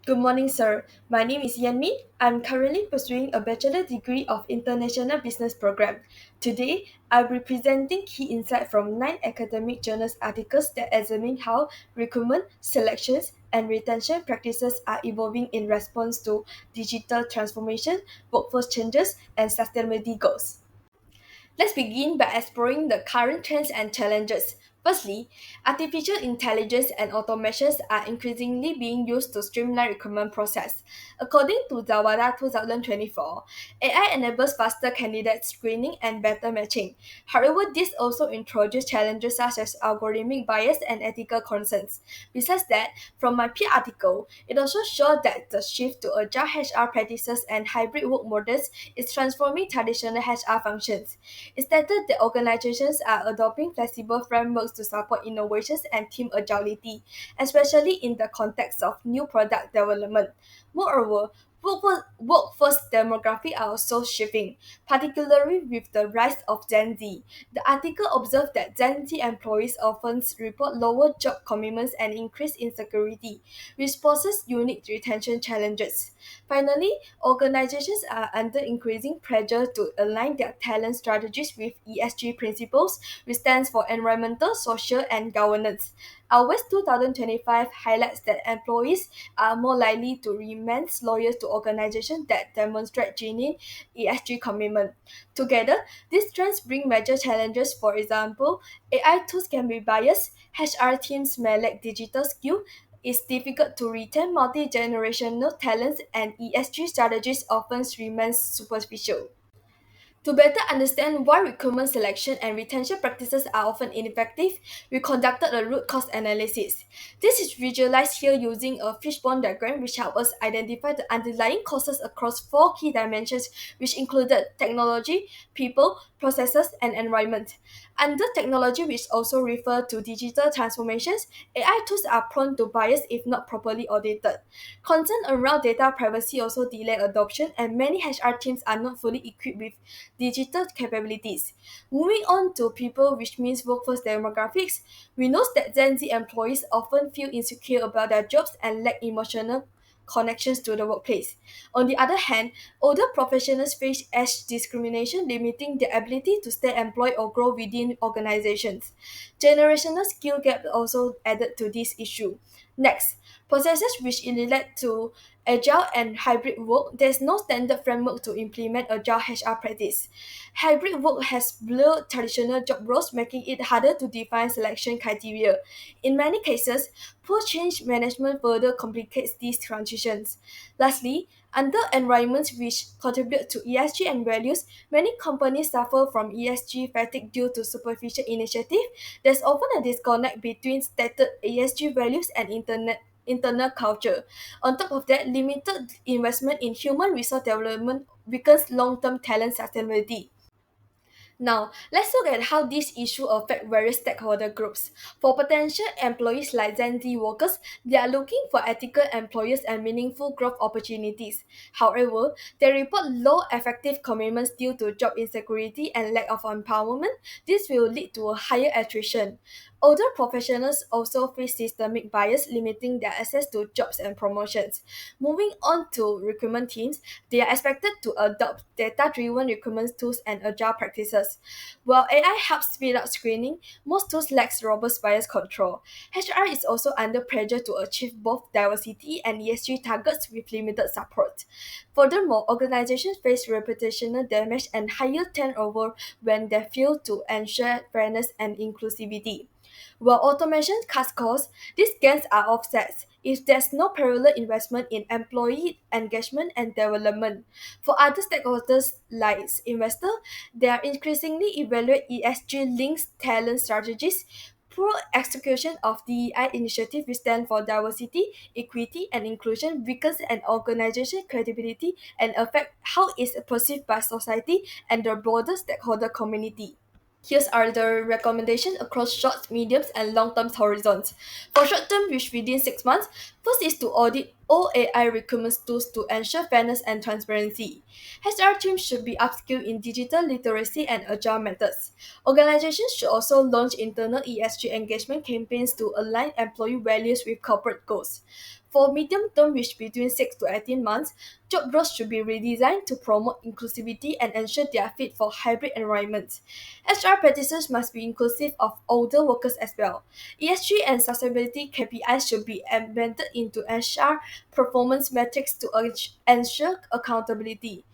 Good morning, sir. My name is Yanmi. I'm currently pursuing a bachelor degree of International Business Program. Today, I'll be presenting key insights from 9 academic journals articles that examine how recruitment, selections, and retention practices are evolving in response to digital transformation, workforce changes, and sustainability goals. Let's begin by exploring the current trends and challenges. Firstly, artificial intelligence and automations are increasingly being used to streamline recruitment process. According to Zawada 2024, AI enables faster candidate screening and better matching. However, this also introduces challenges such as algorithmic bias and ethical concerns. Besides that, from my peer article, it also showed that the shift to agile HR practices and hybrid work models is transforming traditional HR functions. It stated that organizations are adopting flexible frameworks to support innovations and team agility, especially in the context of new product development. Moreover, workforce demography are also shifting, particularly with the rise of Gen Z. The article observed that Gen Z employees often report lower job commitments and increased insecurity, which poses unique retention challenges. Finally, organizations are under increasing pressure to align their talent strategies with ESG principles, which stands for environmental, social, and governance. Our West 2025 highlights that employees are more likely to remain loyal to organizations that demonstrate genuine ESG commitment. Together, these trends bring major challenges. For example, AI tools can be biased, HR teams may lack digital skill, it's difficult to retain multi-generational talents, and ESG strategies often remain superficial. To better understand why recruitment selection and retention practices are often ineffective, we conducted a root cause analysis. This is visualized here using a fishbone diagram, which helps us identify the underlying causes across 4 key dimensions, which included technology, people, processes, and environment. Under technology, which also refer to digital transformations, AI tools are prone to bias if not properly audited. Concern around data privacy also delay adoption, and many HR teams are not fully equipped with digital capabilities. Moving on to people, which means workforce demographics, we know that Gen Z employees often feel insecure about their jobs and lack emotional connections to the workplace. On the other hand, older professionals face age discrimination, limiting their ability to stay employed or grow within organizations. Generational skill gap also added to this issue. Next, processes which relate to agile and hybrid work, there's no standard framework to implement agile HR practice. Hybrid work has blurred traditional job roles, making it harder to define selection criteria. In many cases, poor change management further complicates these transitions. Lastly, under environments which contribute to ESG and values, many companies suffer from ESG fatigue due to superficial initiative. There's often a disconnect between stated ESG values and internal culture. On top of that, limited investment in human resource development weakens long-term talent sustainability. Now, let's look at how this issue affect various stakeholder groups. For potential employees like Gen Z workers, they are looking for ethical employers and meaningful growth opportunities. However, they report low effective commitments due to job insecurity and lack of empowerment. This will lead to a higher attrition. Older professionals also face systemic bias, limiting their access to jobs and promotions. Moving on to recruitment teams, they are expected to adopt data-driven recruitment tools and agile practices. While AI helps speed up screening, most tools lack robust bias control. HR is also under pressure to achieve both diversity and ESG targets with limited support. Furthermore, organizations face reputational damage and higher turnover when they fail to ensure fairness and inclusivity. While automation cuts costs, these gains are offset if there's no parallel investment in employee engagement and development. For other stakeholders like investors, they are increasingly evaluate ESG-linked talent strategies. Poor execution of DEI initiative which stand for diversity, equity, and inclusion weakens an organization's credibility and affect how it's perceived by society and the broader stakeholder community. Here's are the recommendations across short, medium, and long-term horizons. For short-term, which within 6 months, first is to audit all AI recruitment tools to ensure fairness and transparency. HR teams should be upskilled in digital literacy and agile methods. Organizations should also launch internal ESG engagement campaigns to align employee values with corporate goals. For medium term, which between 6 to 18 months, job roles should be redesigned to promote inclusivity and ensure they are fit for hybrid environments. HR practices must be inclusive of older workers as well. ESG and sustainability KPIs should be embedded into HR performance metrics to ensure accountability.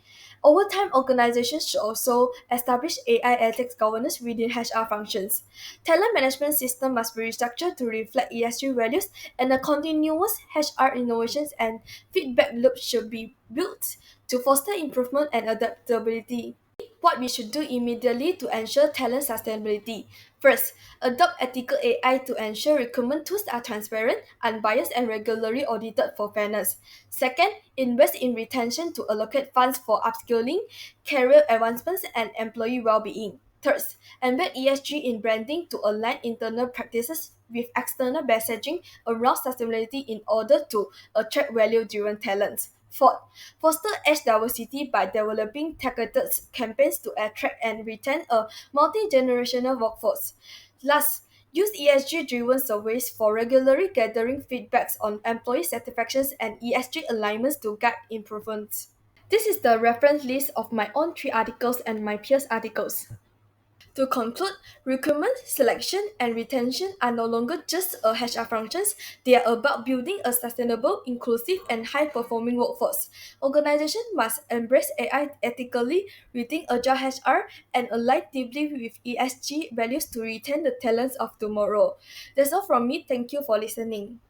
Over time, organizations should also establish AI ethics governance within HR functions. Talent management system must be restructured to reflect ESG values, and a continuous HR innovations and feedback loop should be built to foster improvement and adaptability. What we should do immediately to ensure talent sustainability. First, adopt ethical AI to ensure recruitment tools are transparent, unbiased, and regularly audited for fairness. Second, invest in retention to allocate funds for upskilling, career advancements, and employee well-being. Third, embed ESG in branding to align internal practices with external messaging around sustainability in order to attract value-driven talents. Fourth, foster age diversity by developing targeted campaigns to attract and retain a multi-generational workforce. Last, use ESG-driven surveys for regularly gathering feedbacks on employee satisfactions and ESG alignments to guide improvements. This is the reference list of my own 3 articles and my peers' articles. To conclude, recruitment, selection, and retention are no longer just a HR functions, they are about building a sustainable, inclusive, and high-performing workforce. Organizations must embrace AI ethically, rethink agile HR, and align deeply with ESG values to retain the talents of tomorrow. That's all from me. Thank you for listening.